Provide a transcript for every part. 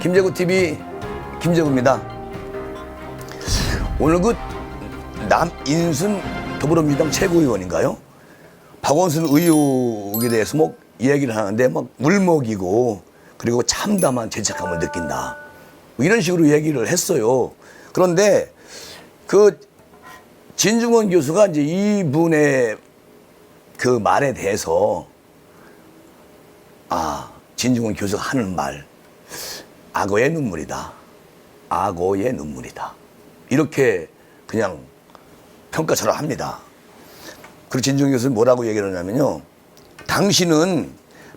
김재구TV 김재구입니다. 오늘 그 남인순 더불어민주당 최고위원인가요? 박원순 의혹에 대해서 뭐 이야기를 하는데 막 울먹이고 그리고 참담한 죄책감을 느낀다. 뭐 이런 식으로 이야기를 했어요. 그런데 그 진중권 교수가 이제 이분의 그 말에 대해서 진중권 교수가 하는 말, 악어의 눈물이다. 악어의 눈물이다. 이렇게 그냥 평가처럼 합니다. 그리고 진중권 교수는 뭐라고 얘기를 하냐면요. 당신은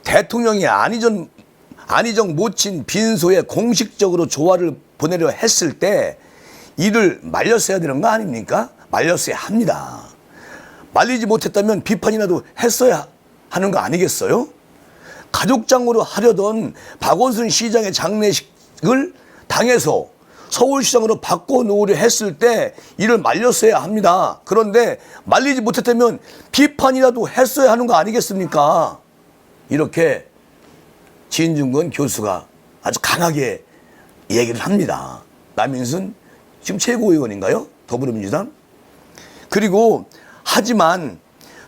대통령이 안희정 모친 빈소에 공식적으로 조화를 보내려 했을 때 이를 말렸어야 되는 거 아닙니까? 말렸어야 합니다. 말리지 못했다면 비판이라도 했어야 하는 거 아니겠어요? 가족장으로 하려던 박원순 시장의 장례식을 당해서 서울시장으로 바꿔놓으려 했을 때 이를 말렸어야 합니다. 그런데 말리지 못했다면 비판이라도 했어야 하는 거 아니겠습니까? 이렇게 진중권 교수가 아주 강하게 얘기를 합니다. 남인순 지금 최고위원인가요? 더불어민주당? 그리고 하지만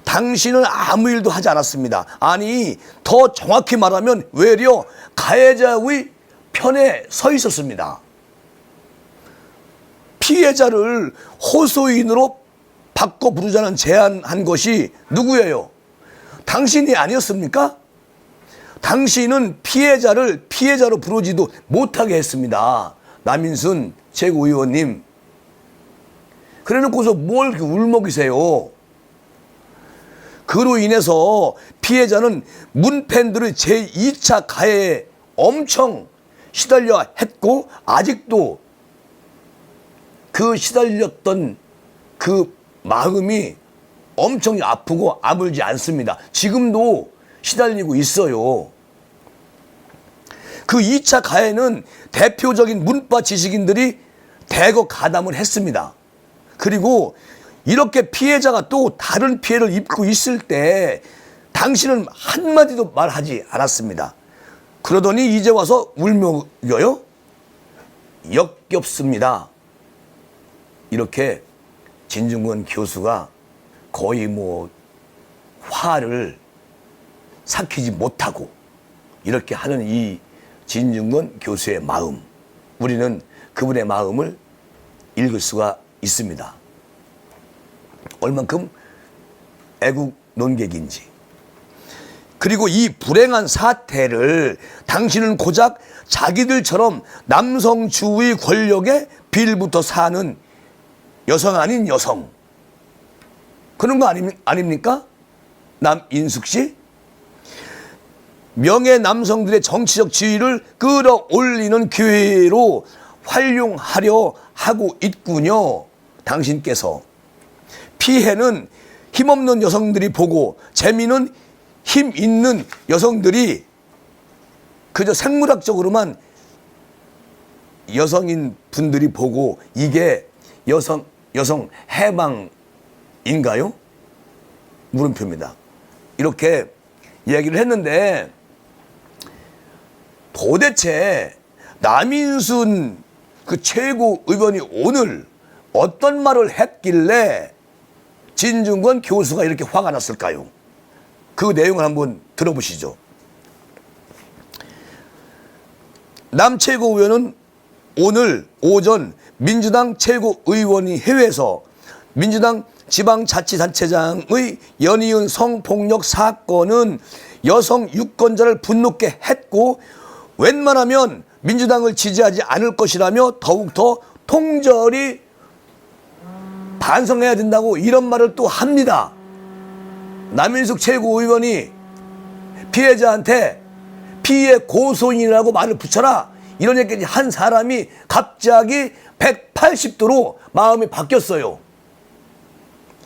당신은 아무 일도 하지 않았습니다. 아니 더 정확히 말하면 외려 가해자의 편에 서 있었습니다. 피해자를 호소인으로 바꿔 부르자는 제안한 것이 누구예요? 당신이 아니었습니까? 당신은 피해자를 피해자로 부르지도 못하게 했습니다. 남인순 최고위원님. 그래놓고서 뭘 이렇게 울먹이세요? 그로 인해서 피해자는 문팬들의 제2차 가해에 엄청 시달려 했고 아직도 그 시달렸던 그 마음이 엄청 아프고 아물지 않습니다. 지금도 시달리고 있어요. 그 2차 가해는 대표적인 문파 지식인들이 대거 가담을 했습니다. 그리고 이렇게 피해자가 또 다른 피해를 입고 있을 때 당신은 한마디도 말하지 않았습니다. 그러더니 이제 와서 울먹여요? 역겹습니다. 이렇게 진중권 교수가 거의 뭐 화를 삭히지 못하고 이렇게 하는 이 진중권 교수의 마음, 우리는 그분의 마음을 읽을 수가 있습니다. 얼만큼 애국 논객인지. 그리고 이 불행한 사태를 당신은 고작 자기들처럼 남성주의 권력에 빌부터 사는 여성 아닌 여성. 그런 거 아닙니까? 남인숙 씨? 명예 남성들의 정치적 지위를 끌어올리는 기회로 활용하려 하고 있군요. 당신께서. 피해는 힘없는 여성들이 보고 재미는 힘 있는 여성들이 그저 생물학적으로만 여성인 분들이 보고 이게 여성 해방인가요? 물음표입니다. 이렇게 이야기를 했는데 도대체 남인순 그 최고의원이 오늘 어떤 말을 했길래 진중권 교수가 이렇게 화가 났을까요? 그 내용을 한번 들어보시죠. 남 최고위원은 오늘 오전 민주당 최고의원회에서 민주당 지방자치단체장의 연이은 성폭력 사건은 여성 유권자를 분노케 했고 웬만하면 민주당을 지지하지 않을 것이라며 더욱더 통절히 반성해야 된다고 이런 말을 또 합니다. 남인숙 최고의원이 피해자한테 피해 고소인이라고 말을 붙여라 이런 얘기까지 한 사람이 갑자기 180도로 마음이 바뀌었어요.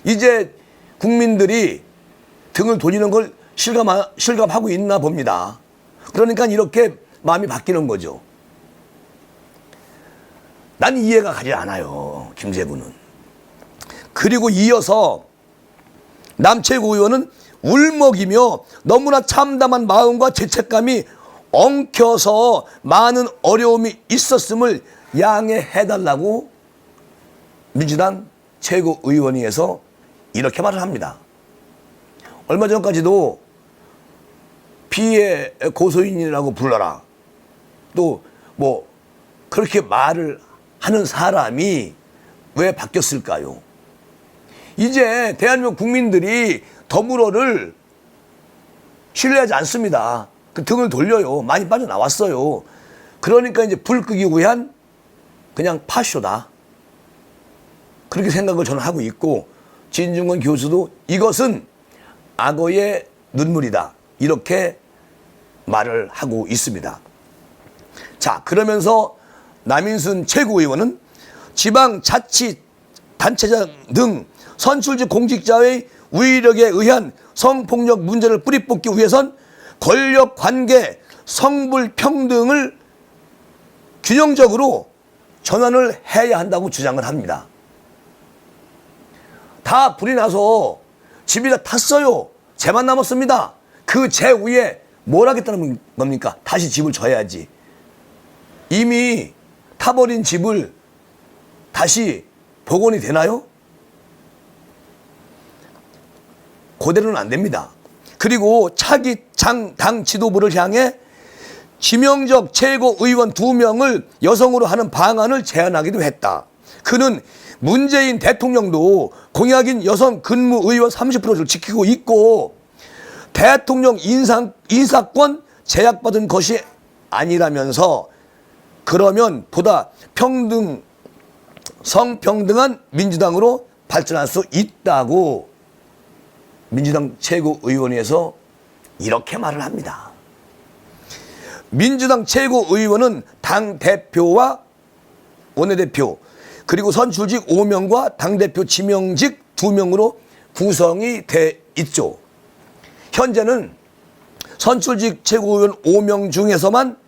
이제 국민들이 등을 돌리는 걸 실감하고 있나 봅니다. 그러니까 이렇게 마음이 바뀌는 거죠. 난 이해가 가지 않아요. 김재구는. 그리고 이어서 남 최고위원은 울먹이며 너무나 참담한 마음과 죄책감이 엉켜서 많은 어려움이 있었음을 양해해달라고 민주당 최고위원회에서 이렇게 말을 합니다. 얼마 전까지도 피해 고소인이라고 불러라. 또 뭐 그렇게 말을 하는 사람이 왜 바뀌었을까요? 이제 대한민국 국민들이 더불어를 신뢰하지 않습니다. 그 등을 돌려요. 많이 빠져나왔어요. 그러니까 이제 불 끄기 위한 그냥 파쇼다. 그렇게 생각을 저는 하고 있고, 진중권 교수도 이것은 악어의 눈물이다. 이렇게 말을 하고 있습니다. 자, 그러면서 남인순 최고위원은 지방자치단체장 등 선출직 공직자의 위력에 의한 성폭력 문제를 뿌리 뽑기 위해선 권력관계, 성불평등을 균형적으로 전환을 해야 한다고 주장을 합니다. 다 불이 나서 집이 다 탔어요. 재만 남았습니다. 그 재 위에 뭘 하겠다는 겁니까? 다시 집을 져야지. 이미 타버린 집을 다시 복원이 되나요? 그대로는 안 됩니다. 그리고 차기 당 지도부를 향해 지명적 최고의원 2명을 여성으로 하는 방안을 제안하기도 했다. 그는 문재인 대통령도 공약인 여성 근무의원 30%를 지키고 있고 대통령 인사권 제약받은 것이 아니라면서 그러면 보다 성평등한 민주당으로 발전할 수 있다고 민주당 최고의원회에서 이렇게 말을 합니다. 민주당 최고의원은 당대표와 원내대표 그리고 선출직 5명과 당대표 지명직 2명으로 구성이 돼 있죠. 현재는 선출직 최고위원 5명 중에서만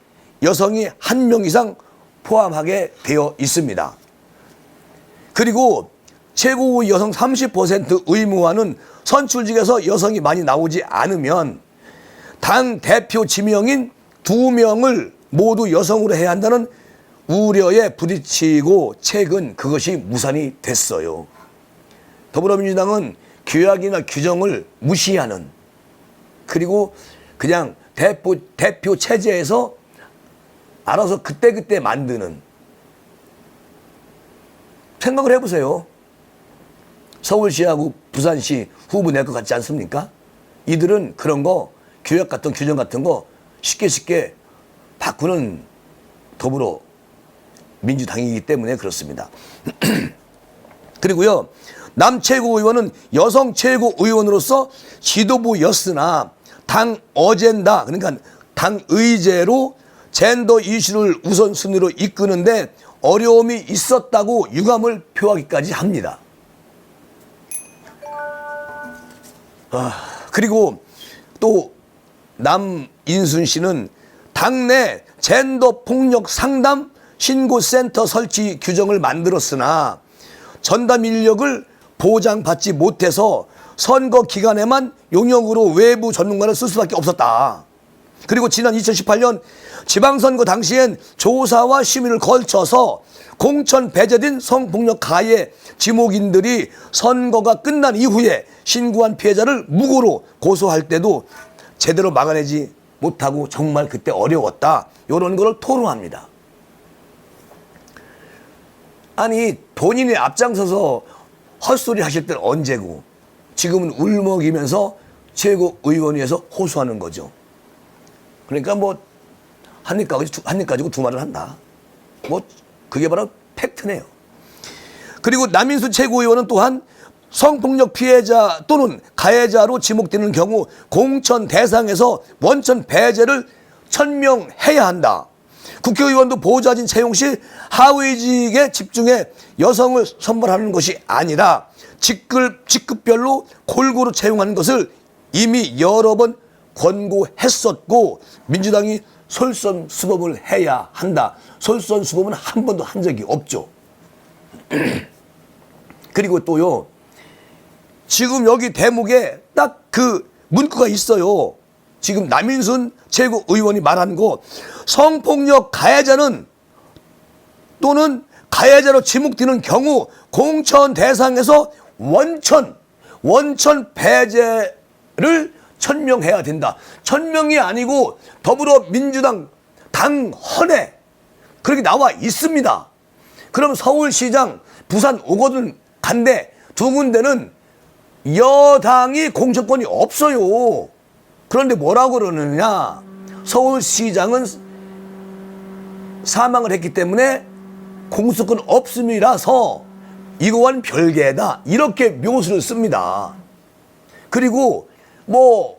여성이 1명 이상 포함하게 되어 있습니다. 그리고 최고위 여성 30% 의무화는 선출직에서 여성이 많이 나오지 않으면 당대표 지명인 2명을 모두 여성으로 해야 한다는 우려에 부딪히고 최근 그것이 무산이 됐어요. 더불어민주당은 규약이나 규정을 무시하는 그리고 그냥 대표 체제에서 알아서 그때그때 만드는 생각을 해보세요. 서울시하고 부산시 후보 낼 것 같지 않습니까? 이들은 그런 거 규약 같은 규정 같은 거 쉽게 바꾸는 더불어 민주당이기 때문에 그렇습니다. 그리고요, 남 최고의원은 여성 최고의원으로서 지도부였으나 당 어젠다, 그러니까 당 의제로 젠더 이슈를 우선순위로 이끄는데 어려움이 있었다고 유감을 표하기까지 합니다. 그리고 또 남인순 씨는 당내 젠더 폭력 상담 신고센터 설치 규정을 만들었으나 전담 인력을 보장받지 못해서 선거 기간에만 용역으로 외부 전문가를 쓸 수밖에 없었다. 그리고 지난 2018년 지방선거 당시엔 조사와 심의를 거쳐서 공천 배제된 성폭력 가해 지목인들이 선거가 끝난 이후에 신고한 피해자를 무고로 고소할 때도 제대로 막아내지 못하고 정말 그때 어려웠다. 이런 거를 토로합니다. 아니 본인이 앞장서서 헛소리 하실 때는 언제고 지금은 울먹이면서 최고의원회에서 호소하는 거죠. 그러니까 뭐 한 입 가지고 두 말을 한다. 뭐 그게 바로 팩트네요. 그리고 남인수 최고위원은 또한 성폭력 피해자 또는 가해자로 지목되는 경우 공천 대상에서 원천 배제를 천명해야 한다. 국회의원도 보좌진 채용 시 하위직에 집중해 여성을 선발하는 것이 아니라 직급별로 골고루 채용하는 것을 이미 여러 번 권고했었고 민주당이 솔선수범을 해야 한다. 솔선수범은 한 번도 한 적이 없죠. 그리고 또요, 지금 여기 대목에 딱 그 문구가 있어요. 지금 남인순 최고의원이 말한 거, 성폭력 가해자는 또는 가해자로 지목되는 경우 공천 대상에서 원천 배제를 천명해야 된다. 천명이 아니고 더불어민주당 당헌에 그렇게 나와 있습니다. 그럼 서울시장, 부산 오거든 간데 두 군데는 여당이 공천권이 없어요. 그런데 뭐라고 그러느냐? 서울시장은 사망을 했기 때문에 공수권 없음이라서 이거와는 별개다. 이렇게 묘수를 씁니다. 그리고 뭐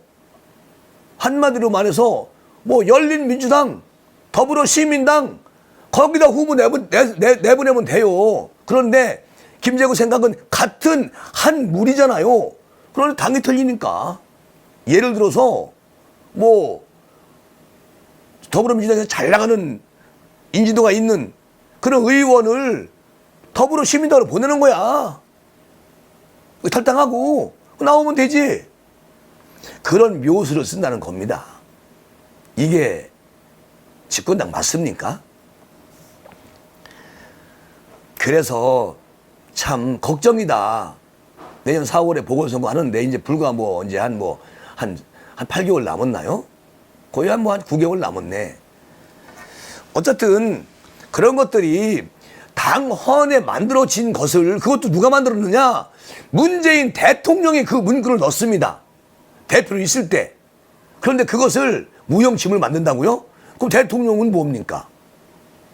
한마디로 말해서 뭐 열린민주당, 더불어시민당 거기다 후보 내보내면 돼요. 그런데 김재구 생각은 같은 한 무리잖아요. 그런데 당이 틀리니까. 예를 들어서 뭐 더불어민주당에서 잘 나가는 인지도가 있는 그런 의원을 더불어시민당으로 보내는 거야. 탈당하고 나오면 되지. 그런 묘수를 쓴다는 겁니다. 이게 집권당 맞습니까? 그래서 참 걱정이다. 내년 4월에 보궐선거 하는데 이제 불과 뭐 이제 한 8개월 남았나요? 거의 한 9개월 남았네. 어쨌든 그런 것들이 당헌에 만들어진 것을, 그것도 누가 만들었느냐? 문재인 대통령이 그 문구를 넣습니다. 대표로 있을 때. 그런데 그것을 무용지물 만든다고요? 그럼 대통령은 뭡니까?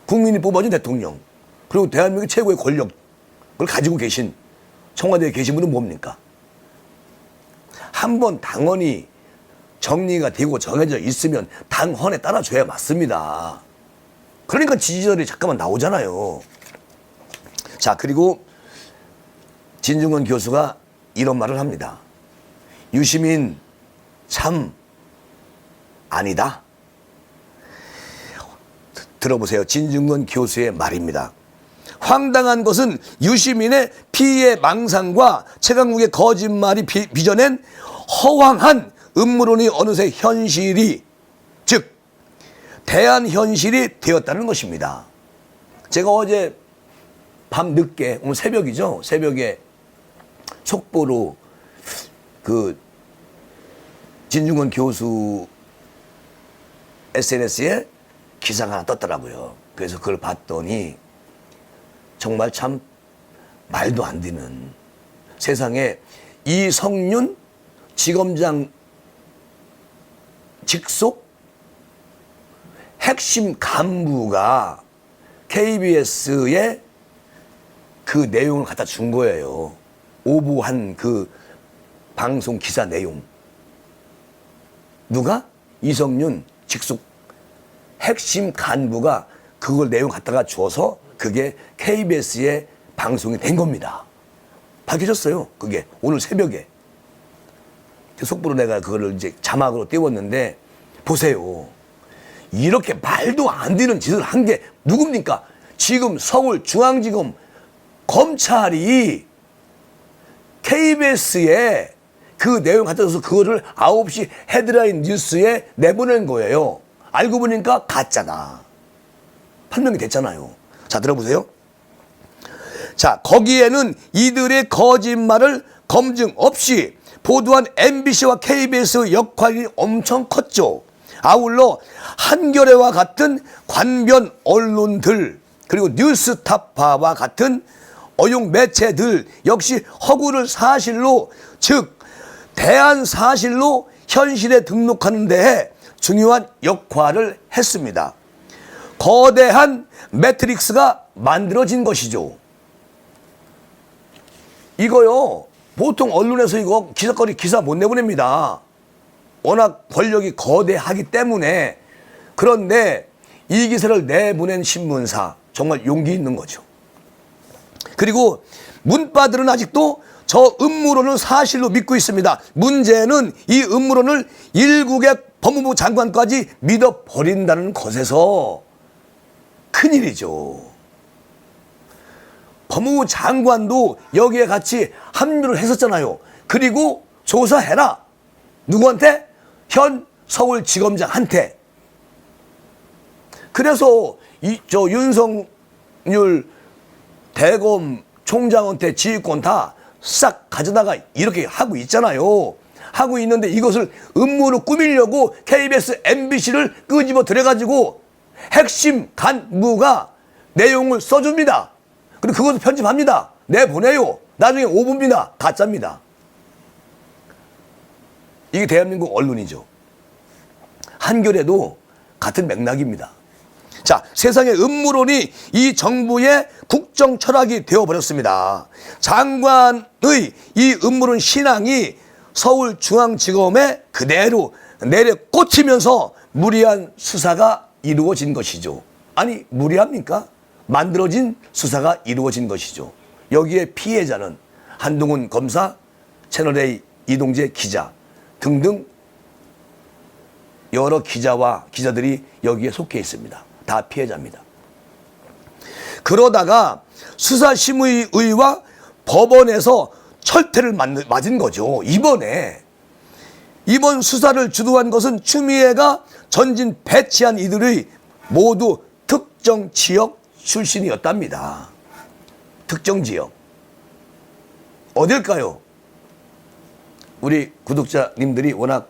국민이 뽑아준 대통령. 그리고 대한민국 최고의 권력을 가지고 계신 청와대에 계신 분은 뭡니까? 한번 당헌이 정리가 되고 정해져 있으면 당헌에 따라줘야 맞습니다. 그러니까 지지자들이 잠깐만 나오잖아요. 자, 그리고 진중권 교수가 이런 말을 합니다. 유시민 참 아니다. 들어보세요. 진중권 교수의 말입니다. 황당한 것은 유시민의 피해 망상과 최강욱의 거짓말이 빚어낸 허황한 음모론이 어느새 현실이, 즉 대한현실이 되었다는 것입니다. 제가 어제 밤 늦게, 오늘 새벽이죠. 새벽에 속보로 그 진중권 교수 SNS에 기사가 하나 떴더라고요. 그래서 그걸 봤더니 정말 참 말도 안 되는, 세상에 이성윤 지검장 직속 핵심 간부가 KBS에 그 내용을 갖다 준 거예요. 오보한 그 방송 기사 내용. 누가? 이성윤 직속 핵심 간부가 그걸 내용 갖다가 줘서 그게 KBS의 방송이 된 겁니다. 밝혀졌어요. 그게 오늘 새벽에. 속보로 내가 그거를 이제 자막으로 띄웠는데, 보세요. 이렇게 말도 안 되는 짓을 한 게 누굽니까? 지금 서울중앙지검 검찰이 KBS에 그 내용 갖다 줘서 그거를 9시 헤드라인 뉴스에 내보낸 거예요. 알고 보니까 가짜다. 판명이 됐잖아요. 자, 들어보세요. 자, 거기에는 이들의 거짓말을 검증 없이 보도한 MBC와 KBS의 역할이 엄청 컸죠. 아울러 한겨레와 같은 관변 언론들, 그리고 뉴스타파와 같은 어용 매체들 역시 허구를 사실로, 즉 대한사실로 현실에 등록하는 데에 중요한 역할을 했습니다. 거대한 매트릭스가 만들어진 것이죠. 이거요, 보통 언론에서 이거 기사 못 내보냅니다. 워낙 권력이 거대하기 때문에. 그런데 이 기사를 내보낸 신문사, 정말 용기 있는 거죠. 그리고 문바들은 아직도 저 음모론을 사실로 믿고 있습니다. 문제는 이 음모론을 일국의 법무부 장관까지 믿어버린다는 것에서 큰일이죠. 법무부 장관도 여기에 같이 합류를 했었잖아요. 그리고 조사해라. 누구한테? 현 서울지검장한테. 그래서 윤석열 대검 총장한테 지휘권 다 싹 가져다가 이렇게 하고 있잖아요. 하고 있는데 이것을 음모로 꾸미려고 KBS, MBC를 끄집어 들여가지고 핵심 간부가 내용을 써줍니다. 그리고 그것을 편집합니다. 내보내요. 나중에 오보입니다. 가짜입니다. 이게 대한민국 언론이죠. 한겨레도 같은 맥락입니다. 자, 세상의 음모론이 이 정부의 국정 철학이 되어버렸습니다. 장관의 이 음모론 신앙이 서울중앙지검에 그대로 내려 꽂히면서 무리한 수사가 이루어진 것이죠. 아니, 무리합니까? 만들어진 수사가 이루어진 것이죠. 여기에 피해자는 한동훈 검사, 채널A 이동재 기자 등등 여러 기자와 기자들이 여기에 속해 있습니다. 다 피해자입니다. 그러다가 수사심의위와 법원에서 철퇴를 맞은 거죠. 이번 수사를 주도한 것은 추미애가 전진 배치한 이들의 모두 특정 지역 출신이었답니다. 특정 지역. 어딜까요? 우리 구독자님들이 워낙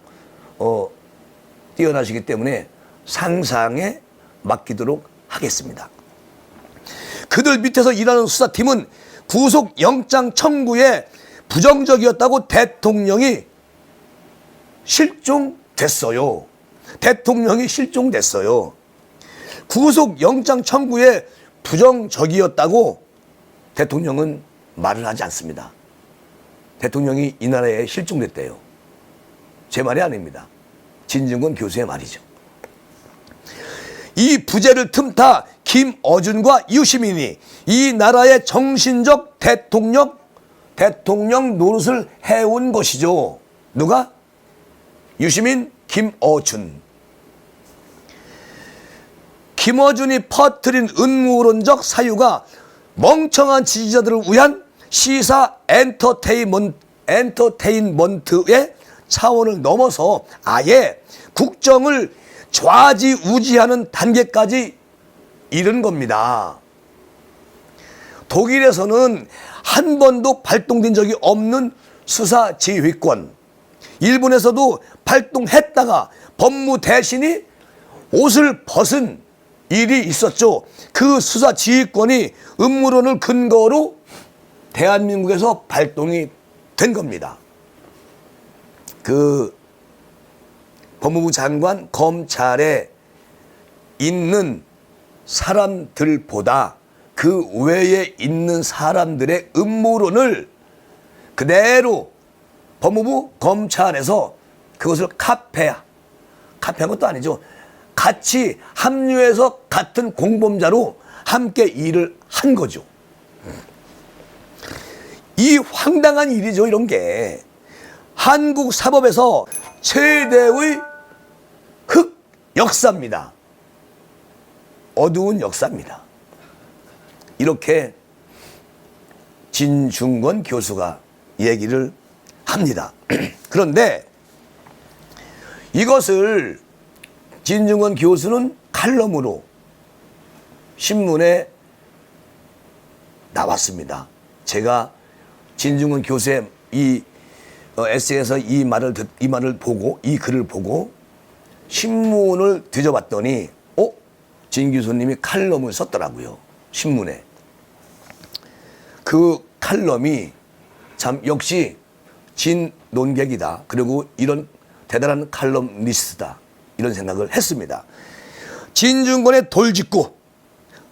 뛰어나시기 때문에 상상에 맡기도록 하겠습니다. 그들 밑에서 일하는 수사팀은 구속영장 청구에 부정적이었다고 대통령이 실종됐어요. 대통령이 실종됐어요. 구속영장 청구에 부정적이었다고 대통령은 말을 하지 않습니다. 대통령이 이 나라에 실종됐대요. 제 말이 아닙니다. 진중권 교수의 말이죠. 이 부재를 틈타 김어준과 유시민이 이 나라의 정신적 대통령 노릇을 해온 것이죠. 누가? 유시민, 김어준. 김어준이 퍼뜨린 음모론적 사유가 멍청한 지지자들을 위한 시사 엔터테인먼트의 차원을 넘어서 아예 국정을 좌지우지하는 단계까지 이른 겁니다. 독일에서는 한 번도 발동된 적이 없는 수사지휘권, 일본에서도 발동했다가 법무 대신이 옷을 벗은 일이 있었죠. 그 수사지휘권이 음모론을 근거로 대한민국에서 발동이 된 겁니다. 그 법무부 장관, 검찰에 있는 사람들보다 그 외에 있는 사람들의 음모론을 그대로 법무부, 검찰에서 그것을 카페한 것도 아니죠. 같이 합류해서 같은 공범자로 함께 일을 한 거죠. 이 황당한 일이죠, 이런 게. 한국 사법에서 최대의 역사입니다. 어두운 역사입니다. 이렇게 진중권 교수가 얘기를 합니다. 그런데 이것을 진중권 교수는 칼럼으로 신문에 나왔습니다. 제가 진중권 교수의 이 에세이에서 이 말을 보고, 이 글을 보고 신문을 뒤져봤더니 진 교수님이 칼럼을 썼더라고요. 신문에. 그 칼럼이 참 역시 진 논객이다. 그리고 이런 대단한 칼럼니스트다. 이런 생각을 했습니다. 진중권의 돌직구,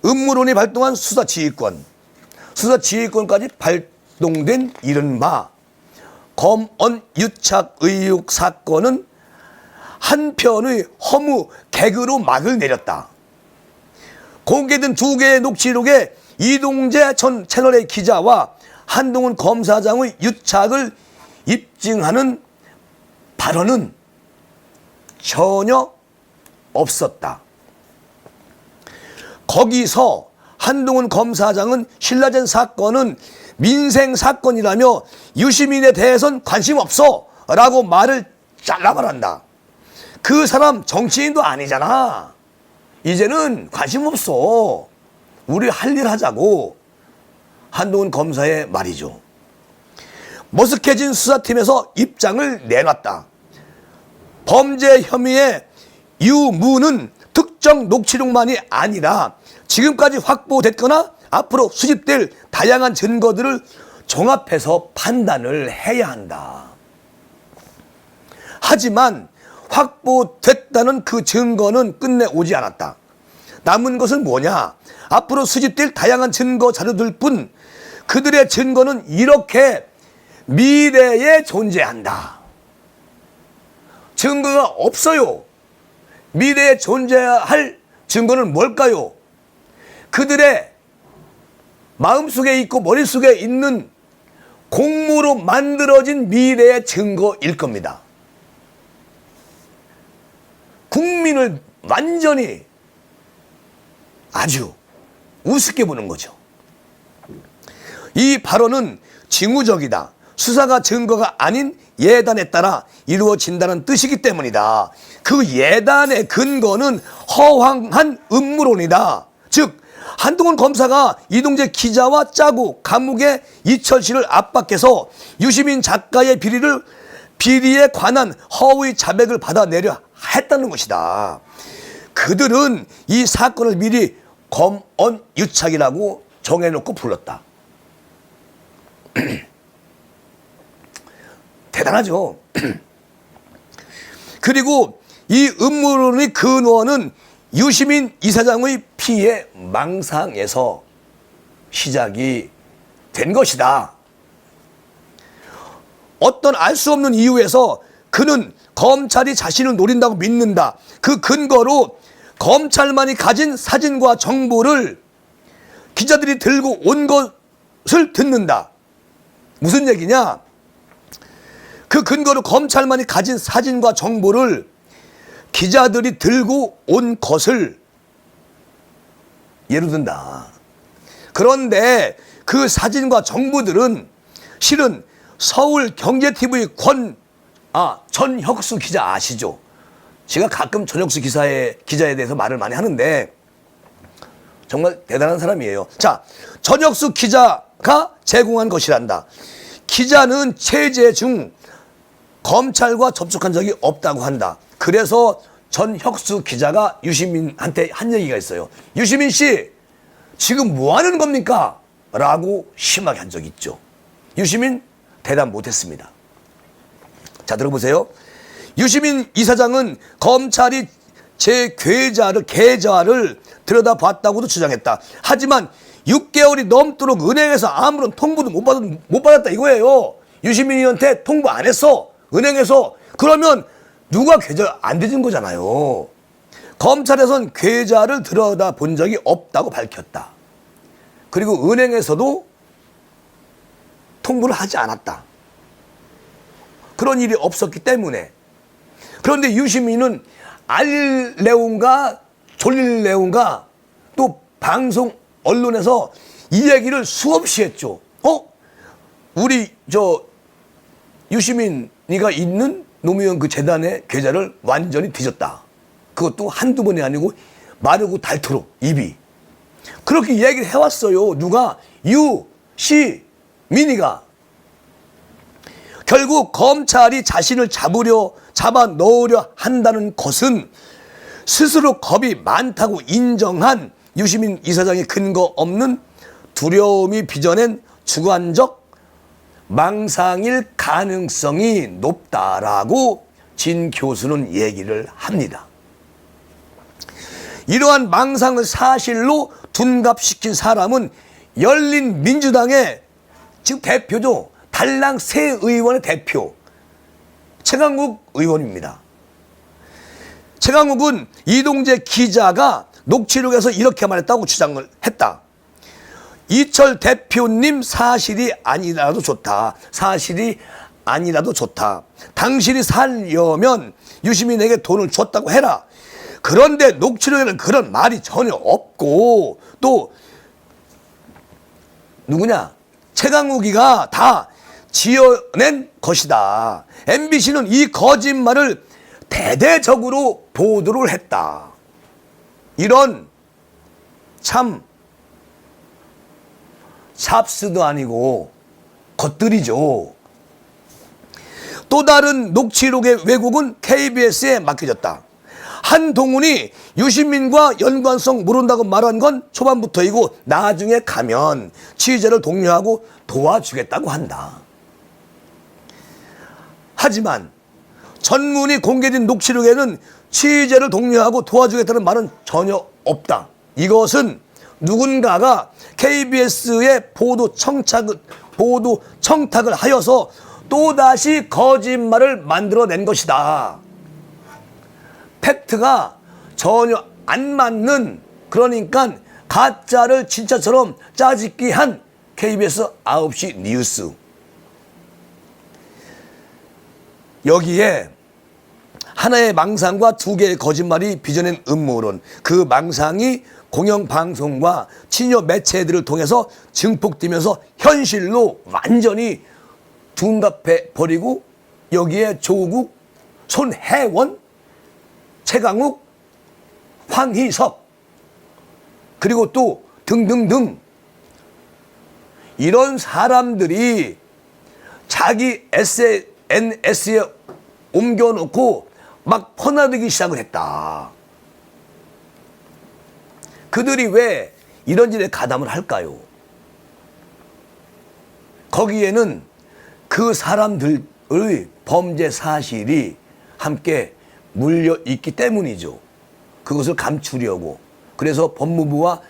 음모론이 발동한 수사지휘권까지 발동된 이른바 검언 유착 의혹 사건은 한편의 허무 개그로 막을 내렸다. 공개된 2개의 녹취록에 이동재 전 채널A 기자와 한동훈 검사장의 유착을 입증하는 발언은 전혀 없었다. 거기서 한동훈 검사장은 신라젠 사건은 민생 사건이라며 유시민에 대해선 관심 없어 라고 말을 잘라 말한다. 그 사람 정치인도 아니잖아. 이제는 관심 없어. 우리 할 일 하자고. 한동훈 검사의 말이죠. 머쓱해진 수사팀에서 입장을 내놨다. 범죄 혐의의 유무는 특정 녹취록만이 아니라 지금까지 확보됐거나 앞으로 수집될 다양한 증거들을 종합해서 판단을 해야 한다. 하지만 확보됐다는 그 증거는 끝내 오지 않았다. 남은 것은 뭐냐? 앞으로 수집될 다양한 증거 자료들 뿐 그들의 증거는 이렇게 미래에 존재한다. 증거가 없어요. 미래에 존재할 증거는 뭘까요? 그들의 마음속에 있고 머릿속에 있는 공모로 만들어진 미래의 증거일 겁니다. 국민을 완전히 아주 우습게 보는 거죠. 이 발언은 징후적이다. 수사가 증거가 아닌 예단에 따라 이루어진다는 뜻이기 때문이다. 그 예단의 근거는 허황한 음모론이다. 즉 한동훈 검사가 이동재 기자와 짜고 감옥에 이철 씨를 압박해서 유시민 작가의 비리에 관한 허위 자백을 받아내려 했다는 것이다. 그들은 이 사건을 미리 검언유착이라고 정해놓고 불렀다. 대단하죠. 그리고 이 음모론의 근원은 유시민 이사장의 피해 망상에서 시작이 된 것이다. 어떤 알 수 없는 이유에서 그는 검찰이 자신을 노린다고 믿는다. 그 근거로 검찰만이 가진 사진과 정보를 기자들이 들고 온 것을 듣는다. 무슨 얘기냐? 그 근거로 검찰만이 가진 사진과 정보를 기자들이 들고 온 것을 예로 든다. 그런데 그 사진과 정보들은 실은 서울경제TV 전혁수 기자 아시죠? 제가 가끔 전혁수 기자에 대해서 말을 많이 하는데 정말 대단한 사람이에요. 자, 전혁수 기자가 제공한 것이란다. 기자는 체제 중 검찰과 접촉한 적이 없다고 한다. 그래서 전혁수 기자가 유시민한테 한 얘기가 있어요. 유시민 씨, 지금 뭐 하는 겁니까? 라고 심하게 한 적이 있죠. 유시민 대답 못했습니다. 자, 들어보세요. 유시민 이사장은 검찰이 제 계좌를 들여다봤다고도 주장했다. 하지만 6개월이 넘도록 은행에서 아무런 통보도 못 받았다 이거예요. 유시민이한테 통보 안 했어. 은행에서. 그러면 누가 계좌 안 뒤진 거잖아요. 검찰에선 계좌를 들여다본 적이 없다고 밝혔다. 그리고 은행에서도 통보를 하지 않았다. 그런 일이 없었기 때문에. 그런데 유시민은 알 내용과 졸릴 내용과 또 방송 언론에서 이 얘기를 수없이 했죠. 우리 유시민이가 있는 노무현 그 재단의 계좌를 완전히 뒤졌다. 그것도 한두 번이 아니고 마르고 닳도록 입이. 그렇게 얘기를 해왔어요. 누가? 유시민이가. 결국 검찰이 자신을 잡아 넣으려 한다는 것은 스스로 겁이 많다고 인정한 유시민 이사장의 근거 없는 두려움이 빚어낸 주관적 망상일 가능성이 높다라고 진 교수는 얘기를 합니다. 이러한 망상을 사실로 둔갑시킨 사람은 열린민주당의 지금 대표죠. 달랑 새 의원의 대표 최강욱 의원입니다. 최강욱은 이동재 기자가 녹취록에서 이렇게 말했다고 주장을 했다. 이철 대표님 사실이 아니라도 좋다. 사실이 아니라도 좋다. 당신이 살려면 유시민에게 돈을 줬다고 해라. 그런데 녹취록에는 그런 말이 전혀 없고 또 누구냐? 최강욱이가 다 지어낸 것이다. MBC는 이 거짓말을 대대적으로 보도를 했다. 이런 참 삽스도 아니고 것들이죠. 또 다른 녹취록의 왜곡은 KBS에 맡겨졌다. 한동훈이 유시민과 연관성 모른다고 말한 건 초반부터이고 나중에 가면 취재를 독려하고 도와주겠다고 한다. 하지만 전문이 공개된 녹취록에는 취재를 독려하고 도와주겠다는 말은 전혀 없다. 이것은 누군가가 KBS의 보도 청탁을 하여서 또다시 거짓말을 만들어낸 것이다. 팩트가 전혀 안 맞는, 그러니까 가짜를 진짜처럼 짜집기 한 KBS 9시 뉴스. 여기에 하나의 망상과 두 개의 거짓말이 빚어낸 음모론, 그 망상이 공영방송과 친여 매체들을 통해서 증폭되면서 현실로 완전히 둔갑해 버리고, 여기에 조국, 손혜원, 최강욱, 황희석, 그리고 또 등등등 이런 사람들이 자기 SNS에 옮겨놓고 막 퍼나르기 시작을 했다. 그들이 왜 이런 일에 가담을 할까요? 거기에는 그 사람들의 범죄 사실이 함께 물려 있기 때문이죠. 그것을 감추려고. 그래서 법무부와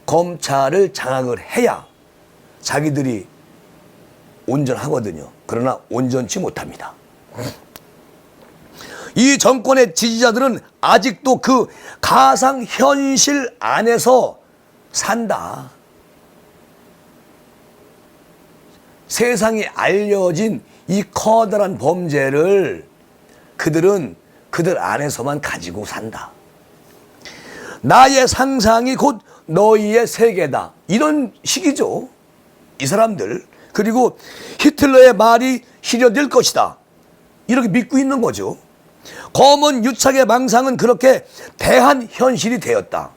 검찰을 장악을 해야 자기들이 온전하거든요. 그러나 온전치 못합니다. 이 정권의 지지자들은 아직도 그 가상현실 안에서 산다. 세상에 알려진 이 커다란 범죄를 그들은 그들 안에서만 가지고 산다. 나의 상상이 곧 너희의 세계다. 이런 식이죠. 이 사람들. 그리고 히틀러의 말이 실현될 것이다. 이렇게 믿고 있는 거죠. 검은 유착의 망상은 그렇게 대한 현실이 되었다.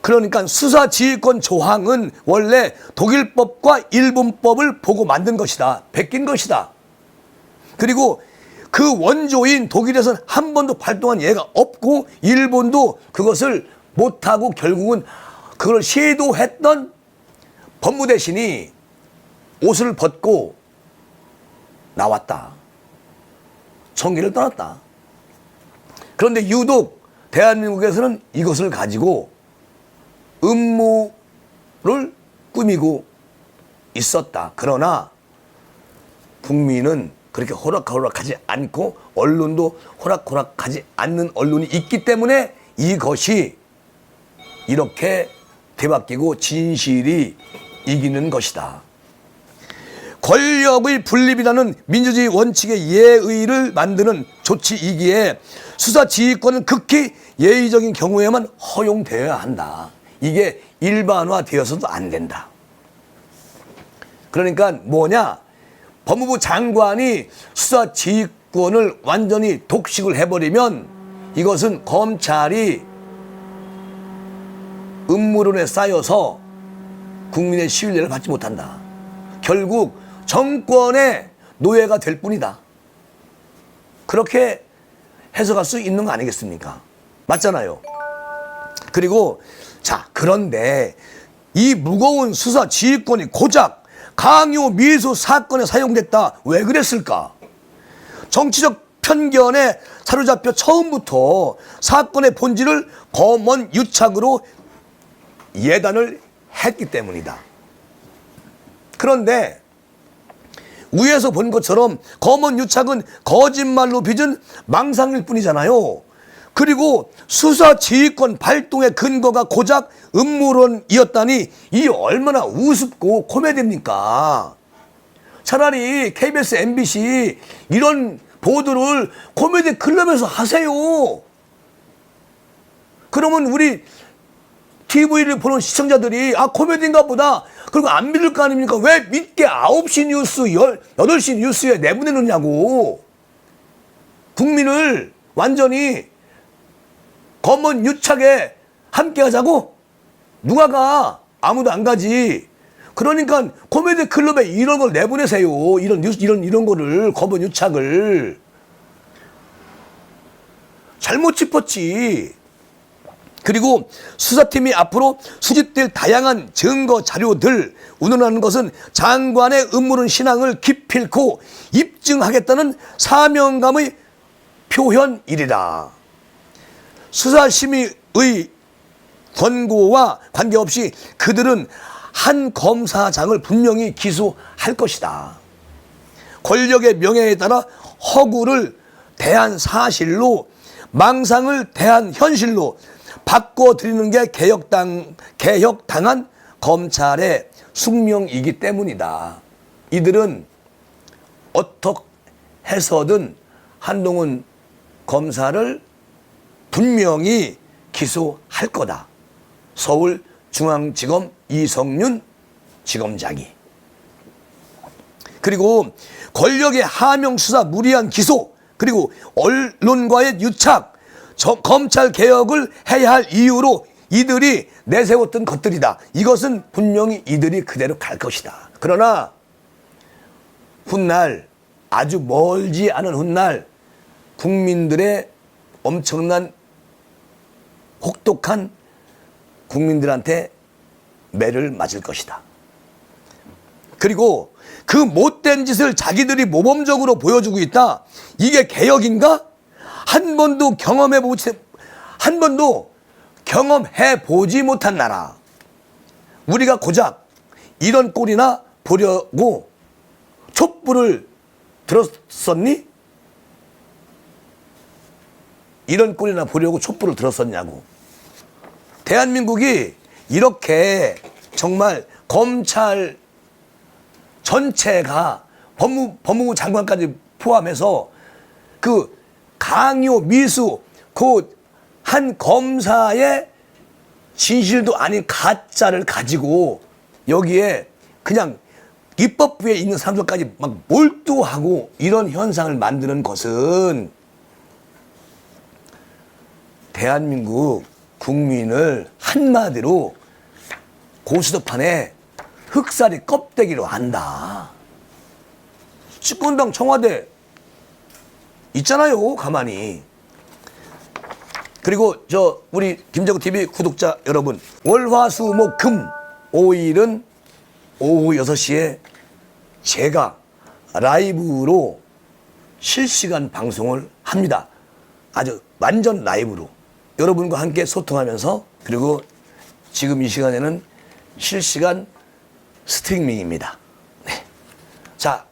그러니까 수사지휘권 조항은 원래 독일법과 일본법을 보고 만든 것이다. 베낀 것이다. 그리고 그 원조인 독일에서는 한 번도 발동한 예가 없고 일본도 그것을 못하고 결국은 그걸 시도했던 법무대신이 옷을 벗고 나왔다. 청기를 떠났다. 그런데 유독 대한민국에서는 이것을 가지고 음모를 꾸미고 있었다. 그러나 국민은 그렇게 호락호락하지 않고 언론도 호락호락하지 않는 언론이 있기 때문에 이것이 이렇게 뒤바뀌고 진실이 이기는 것이다. 권력의 분립이라는 민주주의 원칙의 예의를 만드는 조치이기에 수사지휘권은 극히 예의적인 경우에만 허용되어야 한다. 이게 일반화되어서도 안 된다. 그러니까 뭐냐? 법무부 장관이 수사지휘권을 완전히 독식을 해버리면 이것은 검찰이 음모론에 쌓여서 국민의 신뢰를 받지 못한다. 결국 정권의 노예가 될 뿐이다. 그렇게 해석할 수 있는 거 아니겠습니까? 맞잖아요. 그리고 자, 그런데 이 무거운 수사 지휘권이 고작 강요 미수 사건에 사용됐다. 왜 그랬을까? 정치적 편견에 사로잡혀 처음부터 사건의 본질을 검언 유착으로 예단을 했기 때문이다. 그런데 위에서 본 것처럼 검언 유착은 거짓말로 빚은 망상일 뿐이잖아요. 그리고 수사 지휘권 발동의 근거가 고작 음모론이었다니 이 얼마나 우습고 코미디입니까? 차라리 KBS, MBC 이런 보도를 코미디 클럽에서 하세요. 그러면 우리 TV를 보는 시청자들이 코미디인가 보다. 그리고 안 믿을 거 아닙니까? 왜 믿게 9시 뉴스, 8시 뉴스에 내보내느냐고. 국민을 완전히 검은 유착에 함께 하자고? 누가 가? 아무도 안 가지. 그러니까 코미디 클럽에 이런 걸 내보내세요. 이런 뉴스, 이런 거를, 검은 유착을. 잘못 짚었지. 그리고 수사팀이 앞으로 수집될 다양한 증거 자료들 운운하는 것은 장관의 음모론 신앙을 기필코 입증하겠다는 사명감의 표현이리라. 수사심의의 권고와 관계없이 그들은 한 검사장을 분명히 기소할 것이다. 권력의 명예에 따라 허구를 대한 사실로, 망상을 대한 현실로 바꿔드리는 게 개혁당한 검찰의 숙명이기 때문이다. 이들은 어떻게 해서든 한동훈 검사를 분명히 기소할 거다. 서울중앙지검 이성윤 지검장이. 그리고 권력의 하명 수사 무리한 기소, 그리고 언론과의 유착, 검찰 개혁을 해야 할 이유로 이들이 내세웠던 것들이다. 이것은 분명히 이들이 그대로 갈 것이다. 그러나 훗날, 아주 멀지 않은 훗날 국민들의 엄청난 혹독한 국민들한테 매를 맞을 것이다. 그리고 그 못된 짓을 자기들이 모범적으로 보여주고 있다. 이게 개혁인가? 한 번도 경험해 보지 못한 나라. 우리가 고작 이런 꼴이나 보려고 촛불을 들었었니? 이런 꼴이나 보려고 촛불을 들었었냐고. 대한민국이 이렇게 정말 검찰 전체가 법무부 장관까지 포함해서 그 강요, 미수, 그 한 검사의 진실도 아닌 가짜를 가지고 여기에 그냥 입법부에 있는 사람들까지 막 몰두하고 이런 현상을 만드는 것은 대한민국 국민을 한마디로 고스톱판에 흑살이 껍데기로 한다. 집권당 청와대 있잖아요, 가만히. 그리고 우리 김정우 TV 구독자 여러분, 월화수목금 5일은 오후 6시에 제가 라이브로 실시간 방송을 합니다. 아주 완전 라이브로 여러분과 함께 소통하면서, 그리고 지금 이 시간에는 실시간 스트리밍입니다. 네. 자,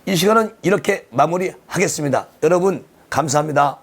이 시간은 이렇게 마무리하겠습니다. 여러분 감사합니다.